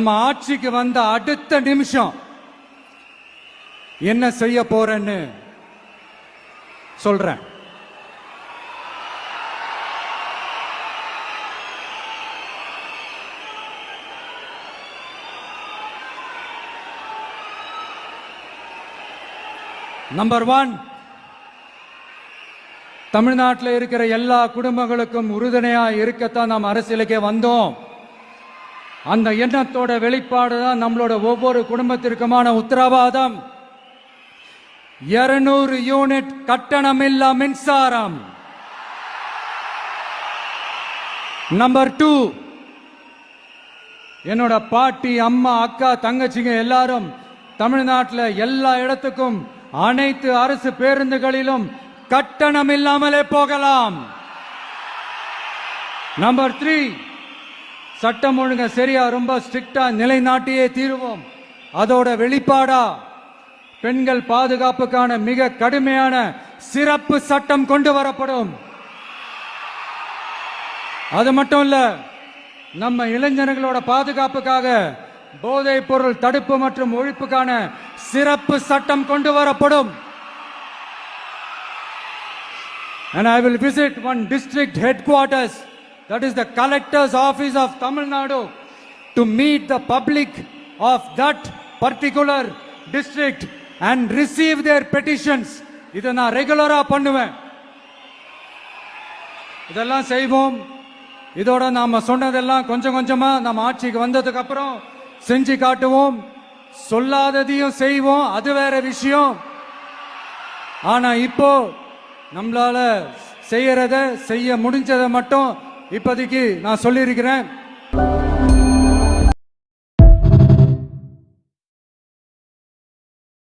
நம்ம ஆட்சிக்கு வந்த அடுத்த நிமிஷம் என்ன செய்ய போறேன்னு சொல்றேன். நம்பர் 1, தமிழ்நாட்டில் இருக்கிற எல்லா குடும்பங்களுக்கும் உறுதுணையா இருக்கத்தான் நாம் அரசியலுக்கே வந்தோம். அந்த எண்ணத்தோட வெளிப்பாடு தான் நம்மளோட ஒவ்வொரு குடும்பத்திற்குமான உத்தரவாதம். 200 யூனிட் கட்டணமில்லா மின்சாரம். நம்பர் 2, என்னோட பாட்டி, அம்மா, அக்கா, தங்கச்சிங்க எல்லாரும் தமிழ்நாட்டில் எல்லா இடத்துக்கும் அனைத்து அரசு பேருந்துகளிலும் கட்டணம் இல்லாமலே போகலாம். நம்பர் 3, சட்டம் ஒழுங்க சரியா ரொம்ப ஸ்ட்ரிக்டா நிலைநாட்டியே தீருவோம். அதோட வெளிப்பாடா பெண்கள் பாதுகாப்புக்கான மிக கடுமையான சிறப்பு சட்டம் கொண்டு வரப்படும். அது மட்டும் இல்ல, நம்ம இளைஞர்களோட பாதுகாப்புக்காக போதைப் பொருள் தடுப்பு மற்றும் ஒழிப்புக்கான சிறப்பு சட்டம் கொண்டு வரப்படும். And I will visit one district headquarters, that is the collector's office of Tamil Nadu, to meet the public of that particular district and receive their petitions. இதை நான் ரெகுலரா பண்ணுவேன். இதெல்லாம் செய்வோம். இதோட நாம சொன்னதெல்லாம் கொஞ்சம் கொஞ்சமா நம்ம ஆட்சிக்கு வந்ததுக்கு அப்புறம் செஞ்சு காட்டுவோம். சொல்லாததையும் செய்வோம், அது வேற விஷயம். ஆனா இப்போ நம்மளால செய்யறத செய்ய முடிஞ்சதை மட்டும் இப்போதைக்கு நான் சொல்லியிருக்கிறேன்.